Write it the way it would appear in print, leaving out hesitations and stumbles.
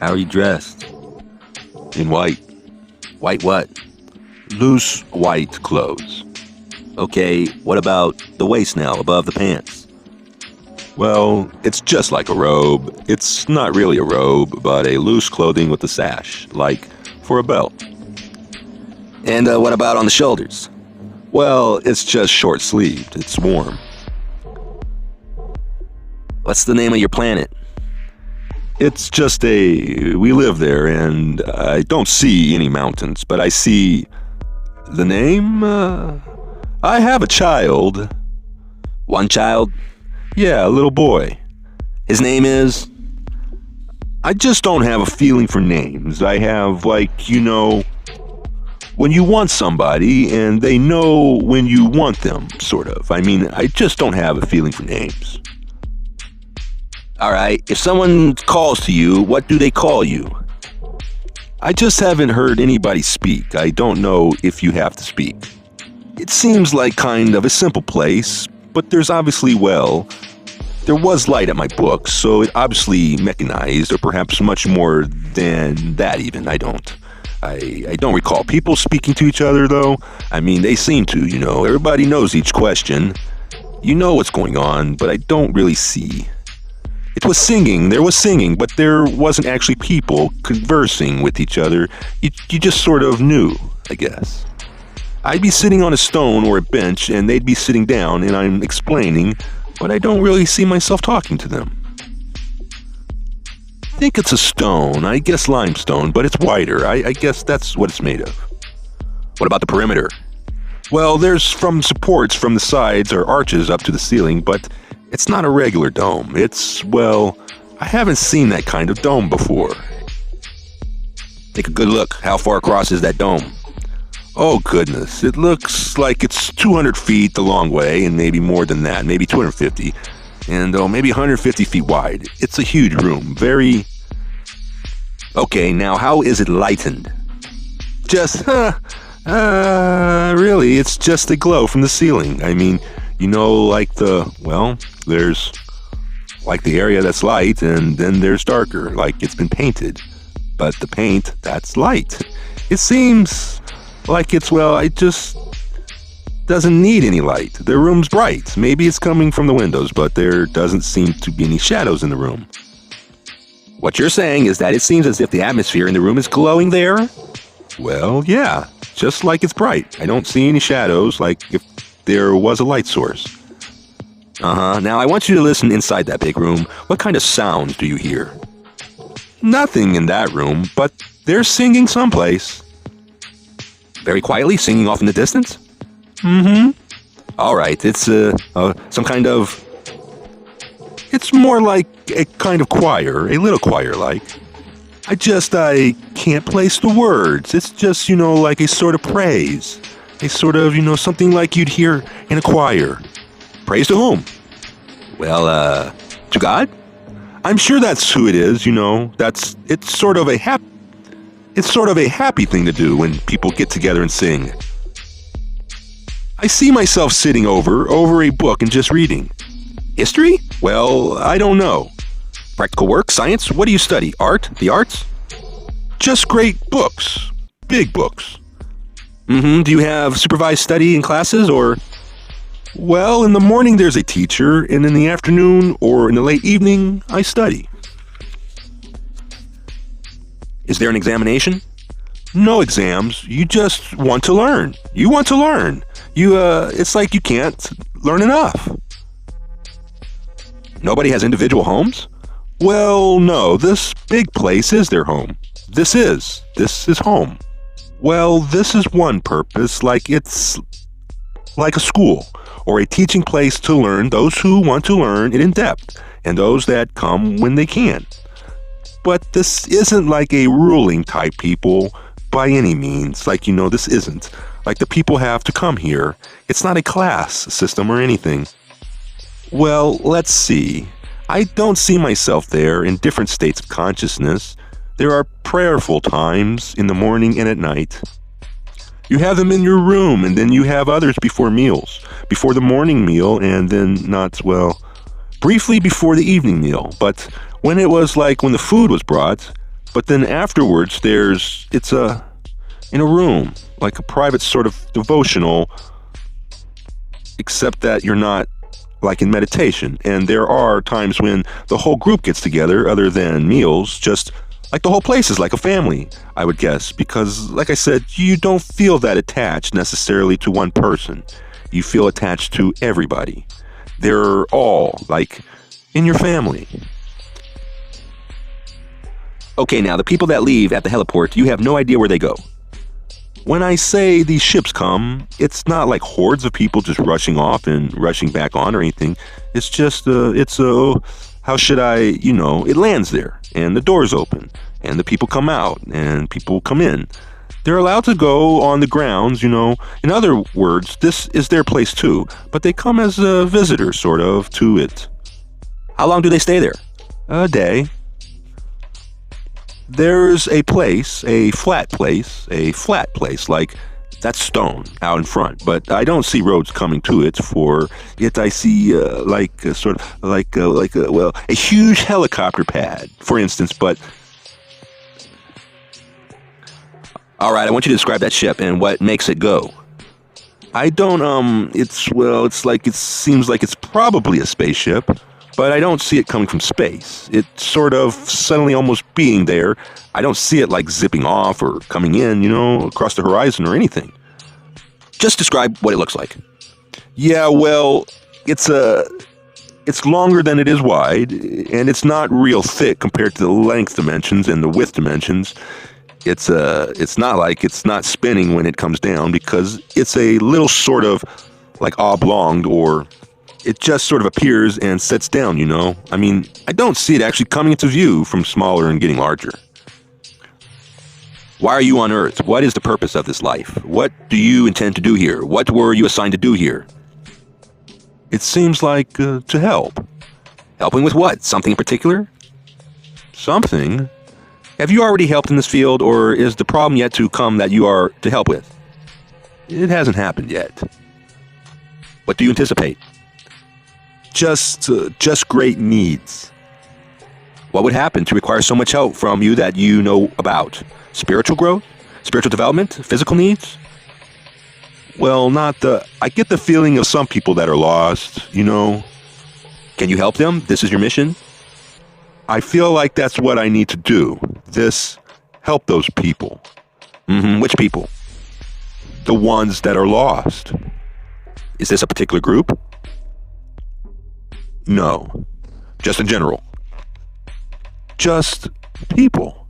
How are you dressed? In white. White what? Loose white clothes. Okay, what about the waist now, above the pants? Well, it's just like a robe. It's not really a robe, but a loose clothing with a sash, like for a belt. And what about on the shoulders? Well, it's just short-sleeved. It's warm. What's the name of your planet? It's just we live there, and I don't see any mountains, but I see the name. I have a child. One child? Yeah, a little boy. His name is? I just don't have a feeling for names. I have, when you want somebody and they know when you want them, sort of. I mean, I just don't have a feeling for names. Alright, if someone calls to you, what do they call you? I just haven't heard anybody speak. I don't know if you have to speak. It seems like kind of a simple place, but there's obviously, there was light at my book, so it obviously mechanized, or perhaps much more than that even. I don't recall people speaking to each other, though. I mean, they seem to, everybody knows each question. You know what's going on, but I don't really see. There was singing, but there wasn't actually people conversing with each other. You just sort of knew, I guess. I'd be sitting on a stone or a bench, and they'd be sitting down, and I'm explaining, but I don't really see myself talking to them. I think it's a stone, I guess limestone, but it's whiter. I guess that's what it's made of. What about the perimeter? Well, there's from supports from the sides or arches up to the ceiling, but it's not a regular dome. I haven't seen that kind of dome before. Take a good look. How far across is that dome? Oh goodness, it looks like it's 200 feet the long way, and maybe more than that, maybe 250, and maybe 150 feet wide. It's a huge room, very... Okay, now how is it lightened? Really, it's just a glow from the ceiling. I mean, there's like the area that's light, and then there's darker, like it's been painted. But the paint, that's light. It seems like it just doesn't need any light. The room's bright. Maybe it's coming from the windows, but there doesn't seem to be any shadows in the room. What you're saying is that it seems as if the atmosphere in the room is glowing there? Well, yeah, just like it's bright. I don't see any shadows, like if there was a light source. Now I want you to listen inside that big room. What kind of sounds do you hear? Nothing in that room, but they're singing someplace. Very quietly, singing off in the distance? Mm-hmm. Alright, it's some kind of... It's more like a kind of choir, a little choir-like. I can't place the words. It's just, like a sort of praise. A sort of, something like you'd hear in a choir. Praise to whom? Well, to God? I'm sure that's who it is, it's sort of a happy thing to do when people get together and sing. I see myself sitting over a book and just reading. History? Well, I don't know. Practical work? Science? What do you study? Art? The arts? Just great books. Big books. Do you have supervised study in classes, or? Well, in the morning there's a teacher, and in the afternoon or in the late evening, I study. Is there an examination? No exams. You just want to learn. You want to learn. It's like you can't learn enough. Nobody has individual homes? Well, no. This big place is their home. This is home. Well, this is one purpose, it's like a school, or a teaching place to learn those who want to learn it in depth, and those that come when they can. But this isn't like a ruling type people by any means. This isn't. Like the people have to come here. It's not a class system or anything. Well, let's see. I don't see myself there in different states of consciousness. There are prayerful times in the morning and at night. You have them in your room, and then you have others before meals. Before the morning meal, and then briefly before the evening meal. But when it was when the food was brought, But then afterwards, it's in a room, like a private sort of devotional, except that you're not like in meditation. And there are times when the whole group gets together, other than meals, just like the whole place is like a family, I would guess, because, like I said, you don't feel that attached necessarily to one person. You feel attached to everybody. They're all, like, in your family. Okay, now, the people that leave at the heliport, you have no idea where they go. When I say these ships come, it's not like hordes of people just rushing off and rushing back on or anything. It's just, how should I, it lands there, and the doors open, and the people come out, and people come in. They're allowed to go on the grounds, In other words, this is their place too, but they come as a visitor, sort of, to it. How long do they stay there? A day. There's a place, a flat place, like that's stone out in front, but I don't see roads coming to it. For it, I see a huge helicopter pad, for instance. But all right, I want you to describe that ship and what makes it go. I don't. It seems like it's probably a spaceship, but I don't see it coming from space. It's sort of suddenly almost being there. I don't see it like zipping off or coming in, across the horizon or anything. Just describe what it looks like. Yeah, well, it's longer than it is wide, and it's not real thick compared to the length dimensions and the width dimensions. It's not spinning when it comes down, because it's a little sort of like oblong, or it just sort of appears and sets down, I mean, I don't see it actually coming into view from smaller and getting larger. Why are you on Earth? What is the purpose of this life? What do you intend to do here? What were you assigned to do here? It seems like to help. Helping with what? Something in particular? Something. Have you already helped in this field, or is the problem yet to come that you are to help with? It hasn't happened yet. What do you anticipate? Just great needs. What would happen to require so much help from you that you know about? Spiritual growth? Spiritual development? Physical needs? Well, I get the feeling of some people that are lost, Can you help them? This is your mission? I feel like that's what I need to do. Help those people. Which people? The ones that are lost. Is this a particular group? No. Just in general? Just people.